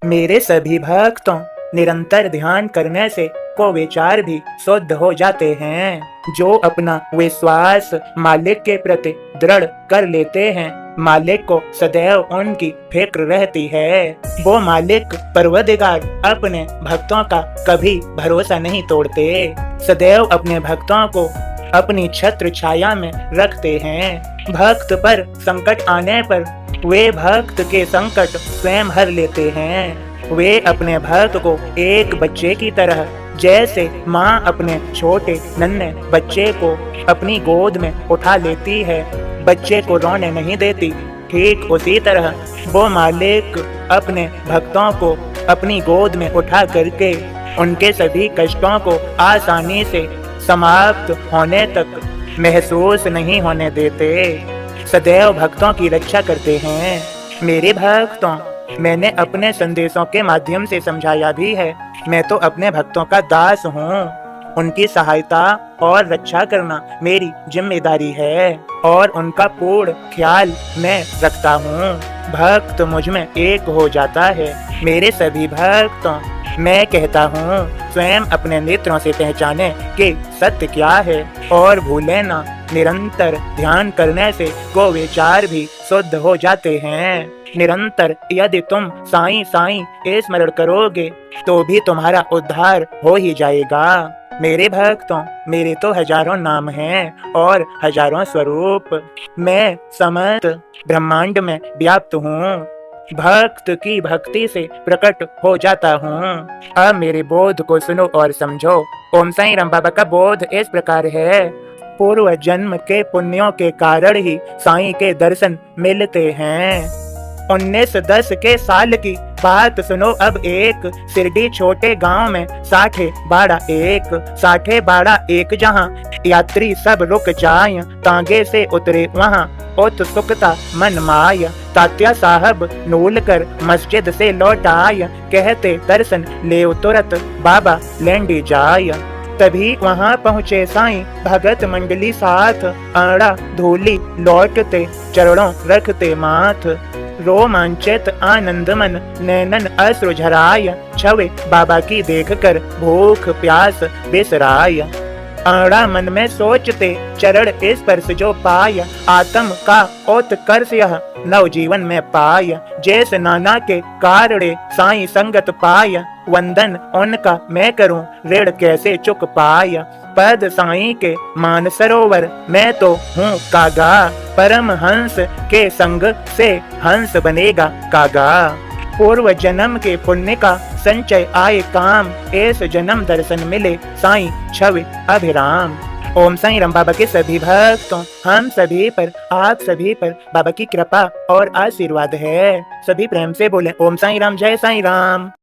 मेरे सभी भक्तों, निरंतर ध्यान करने से को विचार भी शुद्ध हो जाते हैं। जो अपना विश्वास मालिक के प्रति दृढ़ कर लेते हैं, मालिक को सदैव उनकी फिक्र रहती है। वो मालिक परवरदिगार अपने भक्तों का कभी भरोसा नहीं तोड़ते, सदैव अपने भक्तों को अपनी छत्र छाया में रखते हैं। भक्त पर संकट आने पर वे भक्त के संकट स्वयं हर लेते हैं। वे अपने भक्त को एक बच्चे की तरह, जैसे माँ अपने छोटे नन्हे बच्चे को अपनी गोद में उठा लेती है, बच्चे को रोने नहीं देती, ठीक उसी तरह वो मालिक अपने भक्तों को अपनी गोद में उठा करके उनके सभी कष्टों को आसानी से समाप्त होने तक महसूस नहीं होने देते, सदैव भक्तों की रक्षा करते हैं। मेरे भक्तों, मैंने अपने संदेशों के माध्यम से समझाया भी है, मैं तो अपने भक्तों का दास हूँ। उनकी सहायता और रक्षा करना मेरी जिम्मेदारी है और उनका पूर्ण ख्याल मैं रखता हूँ। भक्त मुझ में एक हो जाता है। मेरे सभी भक्तों, मैं कहता हूँ, स्वयं अपने नेत्रों से पहचाने कि सत्य क्या है और भूले ना। निरंतर ध्यान करने से को विचार भी शुद्ध हो जाते हैं। निरंतर यदि तुम साईं साईं स्मरण करोगे तो भी तुम्हारा उद्धार हो ही जाएगा। मेरे भक्तों, मेरे तो हजारों नाम हैं और हजारों स्वरूप। मैं समस्त ब्रह्मांड में व्याप्त हूँ। भक्त की भक्ति से प्रकट हो जाता हूँ। अब मेरे बोध को सुनो और समझो। ओम साईं राम बाबा का बोध इस प्रकार है। पूर्व जन्म के पुण्यों के कारण ही साईं के दर्शन मिलते हैं। 1910 के साल की बात सुनो अब एक। शिरडी छोटे गांव में साठे बाड़ा एक जहां यात्री सब रुक जाय, तांगे से उतरे वहां उत्सुकता मन माय। तात्या साहब नूल कर मस्जिद से लौट आय, कहते दर्शन ले तुरत बाबा लैंडी जाय। तभी वहां पहुँचे साईं भगत मंडली साथ, आड़ा धूली लौटते चरणों रखते माथ। रोमांचित आनंद मन नैनन अश्रु झराय, छवे बाबा की देख कर भूख प्यास बिसराय। आड़ा मन में सोचते चरण स्पर्श जो पाय, आत्म का उत्कर्ष यह नव जीवन में पाय। जैसे नाना के कारणे साईं संगत पाय, वंदन उनका मैं करूं ऋण कैसे चुक पाय। पद साईं के मान सरोवर मैं तो हूँ कागा, परम हंस के संग से हंस बनेगा कागा। पूर्व जन्म के पुण्य का संचय आए काम, इस जन्म दर्शन मिले साईं छवि अभिराम। ओम साईं राम बाबा के सभी भक्तों, हम सभी पर, आप सभी पर बाबा की कृपा और आशीर्वाद है। सभी प्रेम से बोले ओम साईं राम, जय साईं राम।